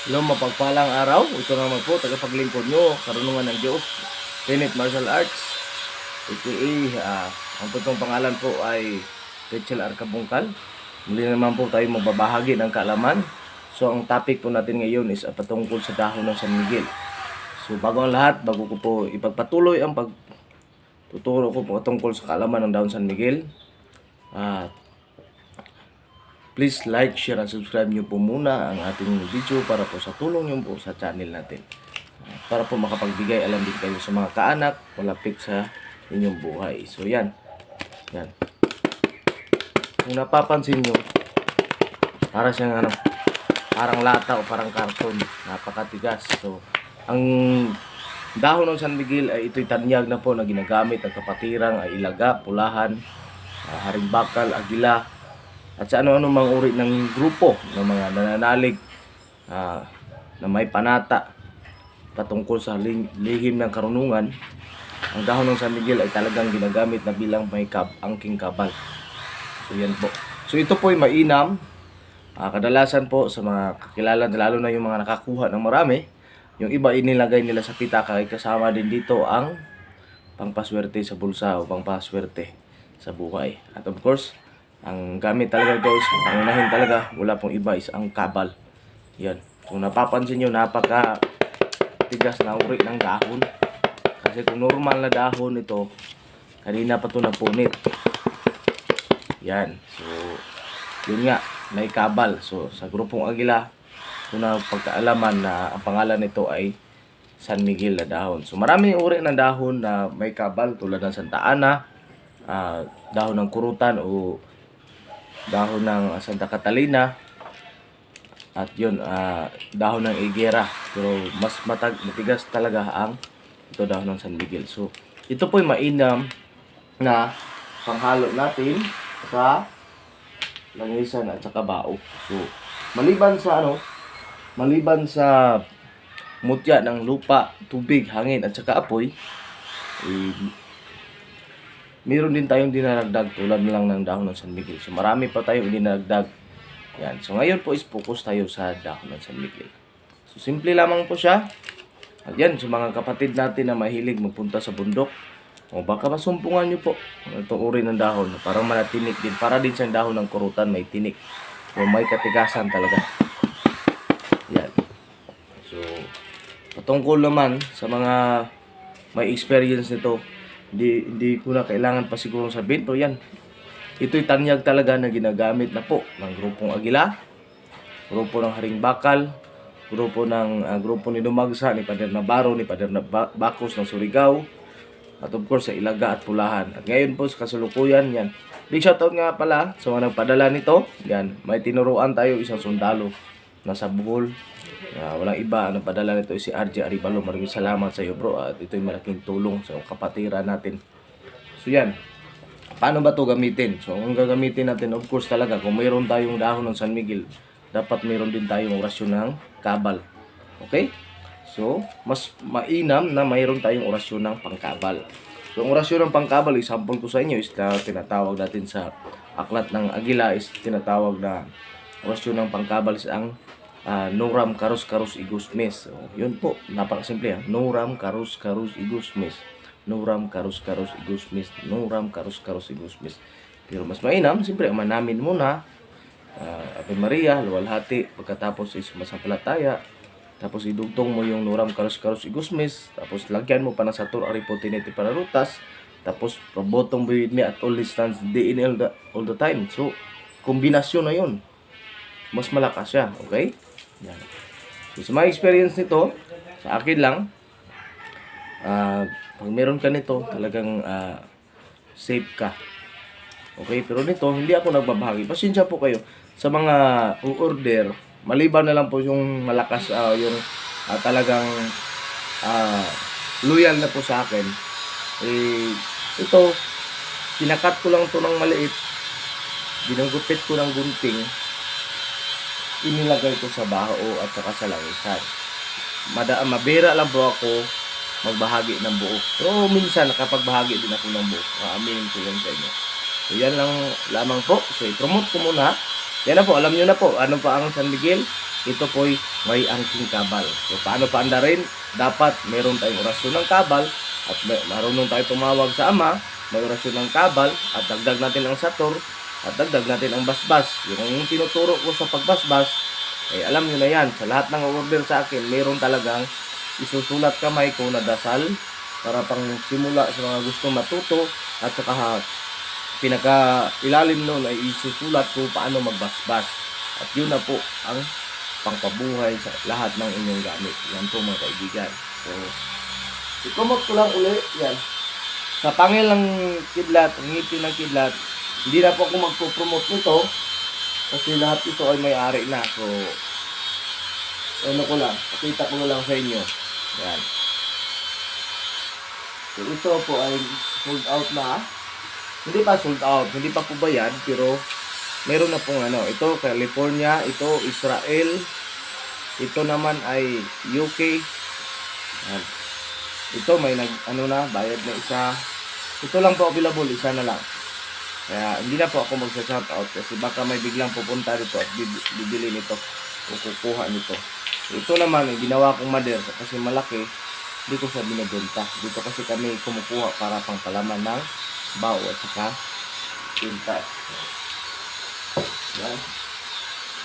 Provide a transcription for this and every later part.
Hello, mapagpalang araw. Ito naman po, tagapaglingkod nyo, karunungan ng Diyos, Tenet Martial Arts, aka ang totoong pangalan po ay Rachel Arcabungkal. Muli naman po tayo magbabahagi ng kaalaman. So, ang topic po natin ngayon is patungkol sa dahon ng San Miguel. So, bago ang lahat, bago ko po ipagpatuloy ang pagtuturo ko po tungkol sa kaalaman ng dahon San Miguel, please like, share, and subscribe nyo po muna ang ating video para po sa tulong nyo po sa channel natin. Para po makapagbigay alam din kayo sa mga kaanak malapit sa inyong buhay. So yan. Yan. Kung napapansin nyo, para siyang parang lata o parang karton. Napakatigas. So, ang dahon ng San Miguel ay ito'y tanyag na po na ginagamit ng kapatirang ay ilaga, pulahan, harimbakal, agila, at sa ano-ano mang uri ng grupo ng mga nananalig na may panata patungkol sa lihim ng karunungan. Ang dahon ng San Miguel ay talagang ginagamit na bilang may angking kabal. So yan po. So ito po ay mainam. Kadalasan po sa mga kakilala, lalo na yung mga nakakuha ng marami, yung iba inilagay nila sa pitaka, ay kasama din dito ang pangpaswerte sa bulsa o pangpaswerte sa buhay. At of course, ang gamit talaga guys, ang unahin talaga, wala pong iba, is ang kabal. Yan. Kung napapansin nyo, napaka tigas na uri ng dahon. Kasi kung normal na dahon ito, kanina pa ito napunit. Yan. So, yun nga, may kabal. So, sa grupong Agila, ito na pagkaalaman na ang pangalan nito ay San Miguel na dahon. So, maraming uri ng dahon na may kabal, tulad ng Santa Ana, dahon ng kurutan o dahon ng Santa Catalina, at yun, dahon ng Higuera. Pero mas matigas talaga ang ito dahon ng San Miguel. So ito po ay mainam na panghalo natin sa langisan at saka bao. So maliban sa mutya ng lupa, tubig, hangin at saka apoy, meron din tayong dinaragdag tulad lang ng dahon ng San Miguel. So marami pa tayong dinaragdag. Yan. So ngayon po is focus tayo sa dahon ng San Miguel. So simple lamang po siya. At yan, sa mga kapatid natin na mahilig magpunta sa bundok, o baka masumpungan nyo po itong uri ng dahon. Parang manatinik din. Para din sa dahon ng kurutan, may tinik. O may katigasan talaga. Yan. So patungkol naman sa mga may experience nito, hindi ko na kailangan pa siguro sabihin. Pero yan, ito'y tanyag talaga na ginagamit na po ng grupong Agila, grupo ng Haringbakal, grupo ni Dumagsa, ni Pader Navarro, ni Pader Bacos ng Surigao, at of course sa Ilaga at Pulahan. At ngayon po sa kasalukuyan, yan, big shoutout nga pala sa mga nagpadala nito. Yan, may tinuruan tayo isang sundalo na sa Bohol. Walang iba, ang padala nito si RJ Aribalo. Maraming salamat sa iyo bro, at ito'y malaking tulong sa kapatiran natin. So yan, paano ba ito gamitin? So ang gagamitin natin, of course talaga, kung mayroon tayong dahon ng San Miguel, dapat mayroon din tayong orasyon ng kabal. Okay? So mas mainam na mayroon tayong orasyon ng pangkabal. So ang orasyon ng pangkabal, example ko sa inyo, is na tinatawag natin sa aklat ng Agila, is tinatawag na orasyon ng pangkabal is ang Noram Karus Karus Igus Mes. So, yun po, napakasimple. Noram Karus Karus Igus Mes. Noram Karus Karus Igus Mes. Noram Karus Karus Igus Mes. Pero mas mainam, siyempre, manamin muna. Ave Maria, luwalhati. Pagkatapos is masampalataya. Tapos idugtong mo yung Noram Karus Karus Igus Mes. Tapos lagyan mo pa ng Satur Aripotinete para rutas. Tapos probotong be with me at all distance day in all the time. So, kombinasyon na yun. Mas malakas siya, okay? Yan. So, sa my experience nito, sa akin lang, pag meron ka nito, talagang safe ka. Okay? Pero nito, hindi ako nagbabahagi. Pasensya po kayo sa mga order. Maliban na lang po yung malakas, yung talagang loyal na po sa akin. Ito, kinakat ko lang to ng maliit. Ginagupit ko ng gunting. Inilagay ko sa bao at saka sa langisan. Mabira lang po ako magbahagi ng buo. Pero minsan nakapagbahagi din ako ng buo. Aminin ko yan sa inyo. So yan lang lamang po. So i-promote ko muna. Yan na po, alam nyo na po. Ano pa ang San Miguel? ito po'y may angking kabal. So, paano paandarin? Dapat meron tayong orasyon ng kabal at marunong tayo tumawag sa Ama, may orasyon ng kabal at dagdag natin ang sator at dagdag natin ang basbas. Yung tinuturo ko sa pagbasbas, alam nyo na yan. Sa lahat ng order sa akin, meron talagang isusulat kamay ko na dasal para pang simula sa mga gusto matuto at saka pinaka ilalim nun ay isusulat ko paano magbasbas. At yun na po ang pangpabuhay sa lahat ng inyong gamit. Yan po mga kaibigan. So, ikumot ko lang uli. Yan. Sa pangil ng kidlat, ang ngipin ng kidlat, hindi na po ako magpo-promote nito kasi lahat ito ay may-ari na. So, ano ko lang, pakita ko lang sa inyo. Yan. So, ito po ay sold out na. Hindi pa sold out, hindi pa po ba yan, pero meron na pong ano, ito California, ito Israel, ito naman ay UK. Yan. Ito may bayad na isa. Ito lang po available, isa na lang. Kaya hindi na po ako magsa-shout out kasi baka may biglang pupunta dito at bibili nito o kukuha nito. Ito naman, ginawa kong mother kasi malaki, hindi ko siya binibenta. Dito kasi kami kumukuha para pang palaman ng bao at saka tinta. Yan.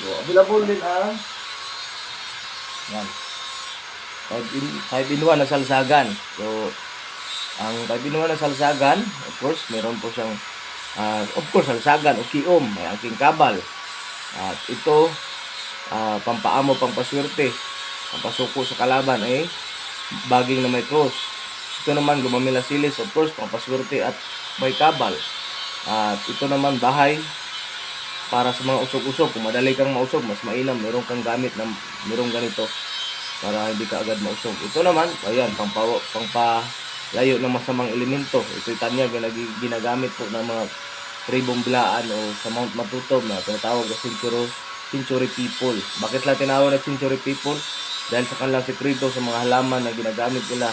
So, available din ang yan. 5-in-1 na salsagan. So, ang 5-in-1 na salsagan, of course, meron po siyang salsagan o kiom, may angking kabal. At ito, pampaamo, pampaswerte, pampasuko sa kalaban ay baging na may cross. Ito naman gumamila silis, of course, pampaswerte at may kabal. At ito naman bahay para sa mga usog-usog. Kung madali kang mausog, mas mainam, meron kang gamit na merong ganito para hindi ka agad mausog. Ito naman, ayan, pampalayo ng masamang elemento. Ito yung tanya ginagamit po ng mga tribong bilaan o sa Mount Matutob na tinatawag na century people. Bakit lang tinawag na century people? Dahil sa kanilang sekreto sa mga halaman na ginagamit nila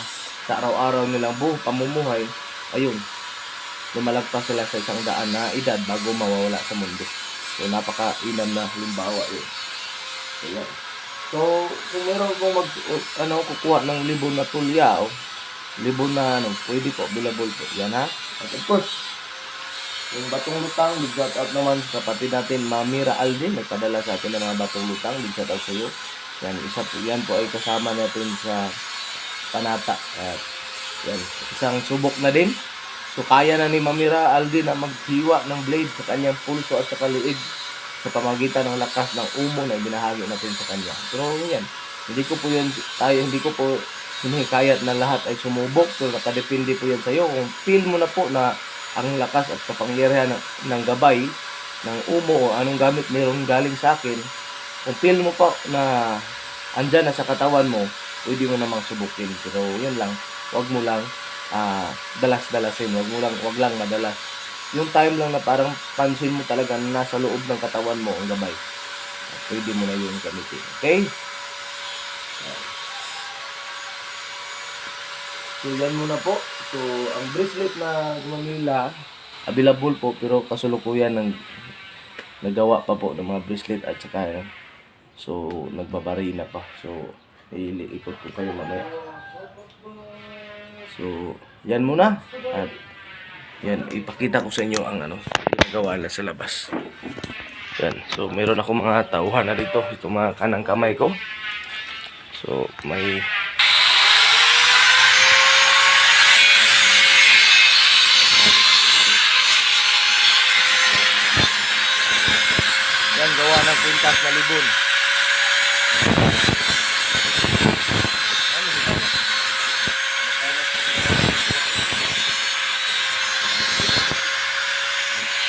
sa araw-araw nilang pamumuhay, ayun, lumalagpas sila sa 100 na edad bago mawawala sa mundo. So, napaka-inam na halimbawa yun. So, yan. So, kung meron kong kukuha ng libon na tulya o libon na pwede po, available po. Yan ha. At of course, yung batong lutang, big-shout out naman sa kapatid natin, Mamira Aldin, nagpadala sa atin ng mga batong lutang, big-shout out sa iyo. Yan po ay kasama natin sa panata. At yan, isang subok na din. So, kaya na ni Mamira Aldin na maghiwa ng blade sa kanyang pulso at sa kaliig sa pamagitan ng lakas ng umo na ibinahagi natin sa kanya. Pero yan, hindi ko po hinihikayat na lahat ay sumubok. So, nakadepende po yan sa iyo. Kung feel mo na po na ang lakas at kapangyarihan ng gabay, ng umo o anong gamit meron galing sa akin, kung feel mo pa na andyan na sa katawan mo, pwede mo namang subukin. Pero yun lang, wag mo lang dalas-dalasin, wag lang madalas. Yung time lang na parang pansin mo talaga na nasa loob ng katawan mo ang gabay, pwede mo na yun gamitin. Okay? So yan muna po. So ang bracelet na Manila available po, pero kasulukuyan nagawa pa po ng mga bracelet at saka so nagbabari na pa. So iikot ko kayo mamaya. So yan muna at yan, ipakita ko sa inyo ang ginagawa na sa labas. Yan. So meron ako mga tauhan na dito, ito mga kanang kamay ko. So may yan, gawa ng kwintas na libon.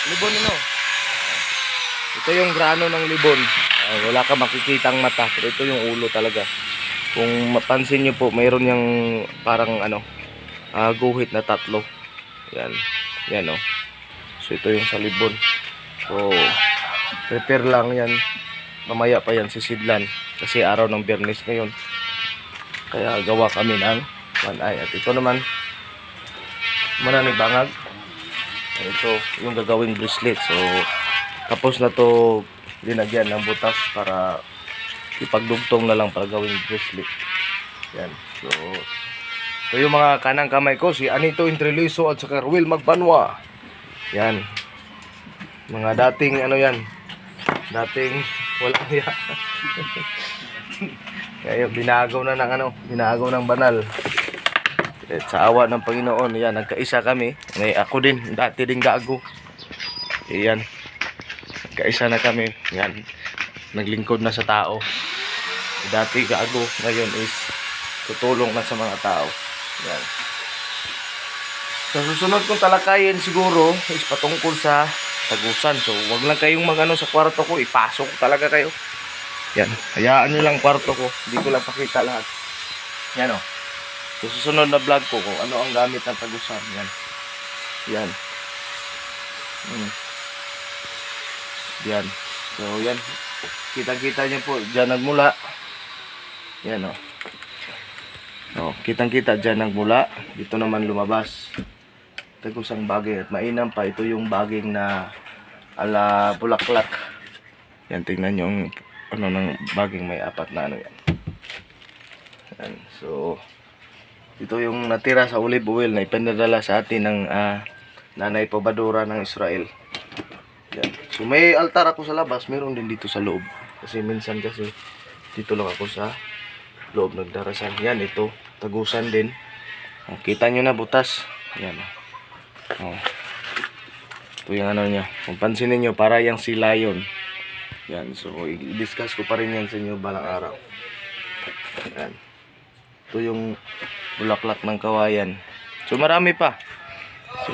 Libon ito yung grano ng libon. Wala ka makikitang mata, pero ito yung ulo talaga. Kung mapansin nyo po, mayroon yung parang guhit na tatlo. Yan So ito yung sa libon. So prepare lang yan, mamaya pa yan sisidlan kasi araw ng Biyernes ngayon, kaya gawa kami ng one eye. At ito naman mananibangag, ito yung gagawing bracelet. So tapos na to linagyan ng butas para ipagdugtong na lang para gawing bracelet. Yan. So, ito yung mga kanang kamay ko, si Anito Intreliso at saka Ruel Magbanwa. Yan. Mga dating ano yan. Dating walang hiya. Kaya binagaw na ng ano, binagaw ng banal. At sa awa ng Panginoon, yan, nagkaisa kami. Ngay ako din, dati din gago. Yan. Nagkaisa na kami. Yan. Naglingkod na sa tao. Dati gago, ngayon is tutulong na sa mga tao. Yan. Sa susunod kong talakayin siguro is patungkol sa tagusan. So, wag lang kayong magano sa kwarto ko, ipasok talaga kayo. Yan, hayaan nyo lang kwarto ko. Hindi ko lang pakita lahat. Yan o. So, susunod na vlog ko kung ano ang gamit ng tagusan. Yan. Yan. Yan. So, yan. Kitang-kita nyo po. Diyan nagmula. Yan o. Oh, kitang-kita dyan nagmula. Dito naman lumabas. Tagusang bagay. At mainam pa. Ito yung baging na ala bulaklak. Yan, tingnan yung ano ng baging may apat na ano yan. Yan. So, ito yung natira sa olive oil na ipinadala sa atin ng Nanay Pobadora ng Israel. Yan. So, may altar ako sa labas. Meron din dito sa loob. Kasi minsan kasi dito lang ako sa loob nagdarasal. Yan, ito. Tagusan din. Kita nyo na butas. Yan. Ito yung ano niya. Kung pansinin nyo, para yung si Lion. Yan. So, i-discuss ko pa rin yan sa inyo balang araw. Yan. Ito yung bulaklak ng kawayan. So, marami pa. So,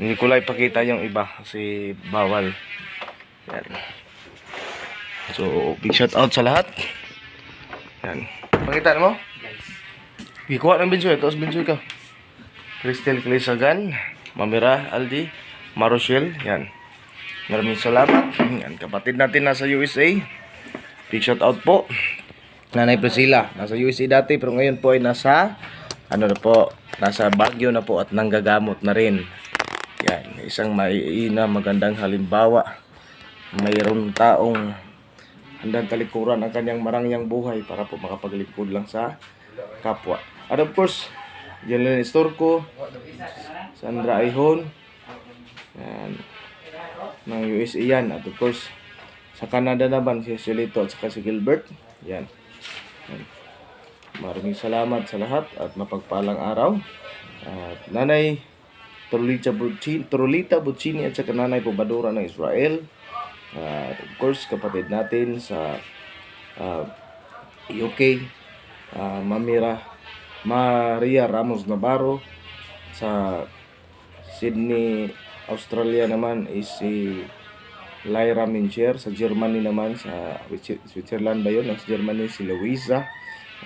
hindi ko lang ipakita yung iba kasi bawal. Yan. So, big shout out sa lahat. Yan. Pakita mo? Ikuha ng binsoy. Tapos binsoy ka. Cristel Klisagan, Mamira Aldi, Marochelle. Yan. Maraming salamat. Yan. Kapatid natin nasa USA. Big shout out po. Nanay Priscilla. Nasa USA dati pero ngayon po ay nasa ano na po, nasa Baguio na po at nanggagamot na rin. Yan. Isang maiina, magandang halimbawa. Mayroong taong handang talikuran ang kanyang marangyang buhay para po makapaglingkod lang sa kapwa. At of course, Janelyn Estorco, Sandra Ihon, yan, ng USA yan. At of course, sa Canada naman, si Solito at saka si Gilbert. Yan. Yan. Maraming salamat sa lahat at mapagpalang araw. At Nanay Trulita Buccini at saka Nanay Pobadora ng Israel. At of course, kapatid natin sa UK, Maria Ramos Navarro. Sa Sydney, Australia naman is si Lyra Mincher. Sa Germany naman, sa Switzerland ba yun? Sa Germany si Luisa.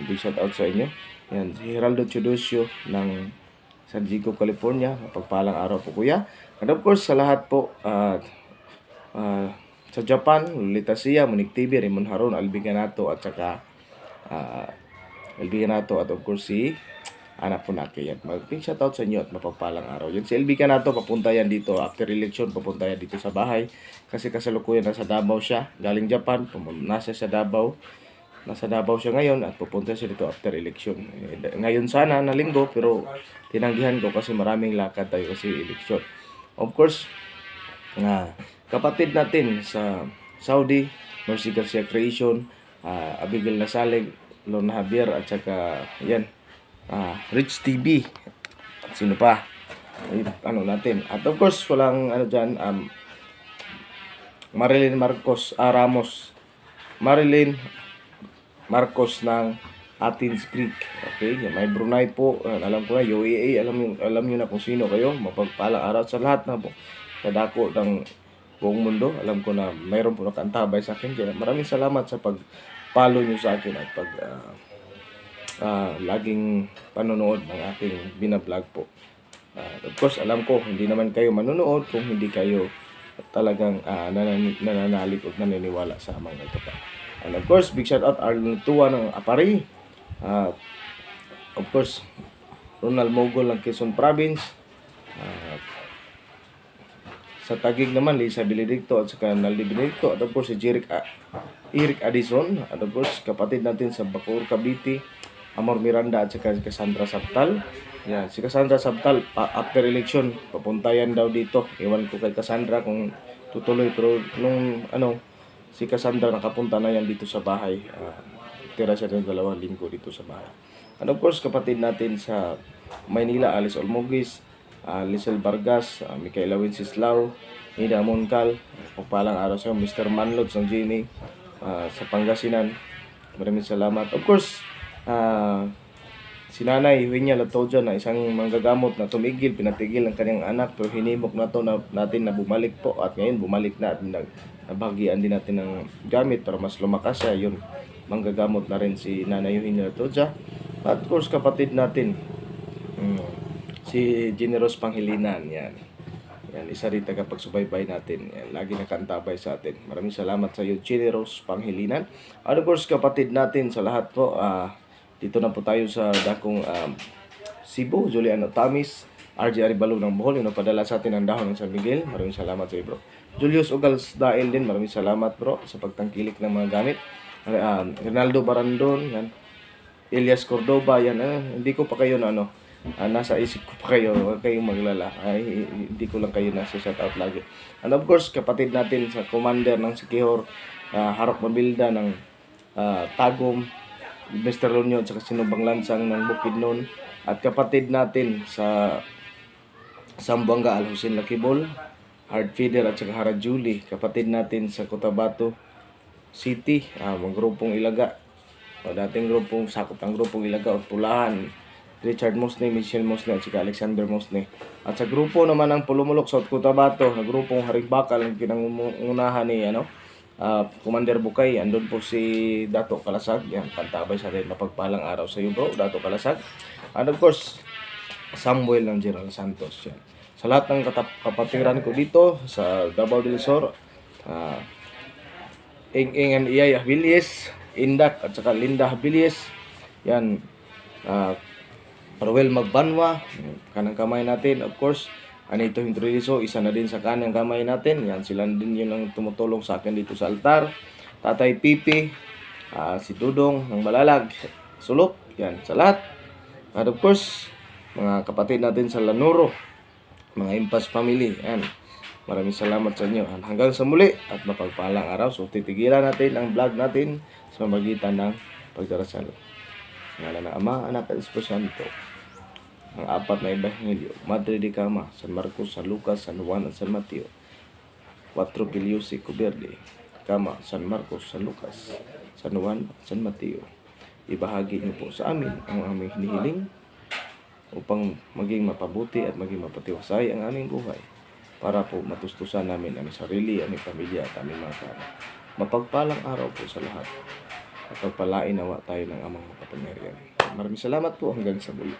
Big shout out sa inyo. Yan, si Geraldo Chudosio ng San Diego, California. Mapagpalang araw po kuya. And of course, sa lahat po sa Japan, Lolita Sia, Monique TV, Raymond Haron, Albi Ganato, at saka Albi Ganato, at of course si anak po natin yan. Mag-big shoutout sa inyo at mapagpalang araw. Yun si Albi Ganato, papunta yan dito. After election, papunta yan dito sa bahay. Kasi kasalukuyan nasa Davao siya. Galing Japan, nasa Davao siya ngayon at pupunta siya dito after election. Ngayon sana na linggo, pero tinanggihan ko kasi maraming lakad tayo kasi election. Of course, kapatid natin sa Saudi, Mercy Garcia Creation, Abigail Nasalig, Lorna Javier, at saka yan, Rich TV, at sino pa, ano natin. At of course, walang ano dyan, Marilyn Marcos ng Athens Creek. Okay, may Brunei po, alam ko na, UAE, alam niyo na kung sino kayo. Mapagpalang araw sa lahat na po sa dako ng buong mundo. Alam ko na mayroon po nakaantabay sa akin. Kaya maraming salamat sa pag-follow nyo sa akin at pag laging panonood ng aking binablog po. Of course, alam ko, hindi naman kayo manonood kung hindi kayo talagang nananalig o naniniwala sa mga ito pa. And of course, big shout out Arlen Tua ng Apari. Of course, Ronald Mogol ng Quezon Province. Sa Taguig naman, Lisa Benedicto at saka Naldi Benedicto. At of course, si Eric Addison, and of course, kapatid natin sa Bacoor, Cavite, Amor Miranda at saka si Cassandra Sabtal. Yan, si Cassandra Sabtal, after election, papunta yan daw dito. Iwan ko kay Cassandra kung tutuloy, pero nung si Cassandra nakapunta na yan dito sa bahay. Tira siya ng 2 linggo dito sa bahay. And of course, kapatid natin sa Maynila, Alice Olmogis, Lisel Vargas, Micaela Wenceslao, Nida Moncal, pagpalang araw sa Mr. Manlod ng GMA, sa Pangasinan. Maraming salamat. Of course, si Nanay Huinya Latoja na isang manggagamot na tumigil, pinatigil ang kanyang anak, pero hinimok na to natin na bumalik po, at ngayon bumalik na at nabahagian din natin ng gamit para mas lumakas siya. Yun, manggagamot na rin si Nanay Huinya Latoja. At of course, kapatid natin, si Generous Panghilinan, yan, isa rin tagapagsubaybay natin. Yan, lagi nakaantabay sa atin. Maraming salamat sa iyo, Generous Panghilinan. And of course, kapatid natin sa lahat po, dito na po tayo sa dakong Cebu, Juliano Tamis, RJ Aribalo ng Bohol, yung napadala sa atin ang dahon ng San Miguel. Maraming salamat sa iyo, bro. Julius Ugals Dael din, maraming salamat, bro, sa pagtangkilik ng mga gamit. Ronaldo Barandon, yan. Elias Cordoba, yan. Hindi ko pa kayo nasa isip ko pa kayo, huwag kayong maglala. Hindi ko lang kayo nasa shoutout lagi. And of course, kapatid natin sa commander ng Sikihor, Harok Mabilda ng Tagum, Mr. Lonyo at saka Sinubang Lansang ng Bukidnon, at kapatid natin sa Sambuanga, Alhusin Lakibol, Hard Feeder at saka Harajuli, kapatid natin sa Cotabato City, mga grupong Ilaga, dating grupong sakop ng grupong Ilaga o Tulahan, Richard Mosne, Michelle Mosne at saka Alexander Mosne. At sa grupo naman ng Pulumulok, South Cotabato, na grupong Haringbakal, ang pinangunahan ni Commander Bukay, andun po si Dato Kalasag. Yan, pantabay sa rin, mapagpalang araw sa iyo, bro, Dato Kalasag. And of course, Samuel ng General Santos. Yan. Sa lahat ng kapatiran ko dito sa Davao del Sur, Ing and Iyay Abilies, Indak at saka Linda Abilies. Yan, Parwell Magbanwa, kanang kamay natin, of course. Anito Hintriliso, isa na din sa kanang kamay natin. Yan, sila din yun ang tumutulong sa akin dito sa altar. Tatay Pipi, si Dudong ng Balalag, Sulok, yan, sa lahat. At of course, mga kapatid natin sa Lanuro, mga Impas family, yan. Maraming salamat sa inyo. Hanggang sa muli at mapagpalang araw. So, titigilan natin ang vlog natin sa magitan ng pagdarasal. Ngalan ng Ama, Anak at Espiritu Santo. Ang apat na ebanghelyo, Madre de Cama, San Marcos, San Lucas, San Juan at San Mateo. 4 Piliosi Cuberde, Cama, San Marcos, San Lucas, San Juan at San Mateo. Ibahagi niyo po sa amin ang aming hinihiling upang maging mapabuti at maging mapatiwasay ang aming buhay, para po matustusan namin aming sarili, aming pamilya at aming mga kanak. Mapagpalang araw po sa lahat. At pagpalain nawa tayo ng amang makapangyarihan. Maraming salamat po, hanggang sa muli.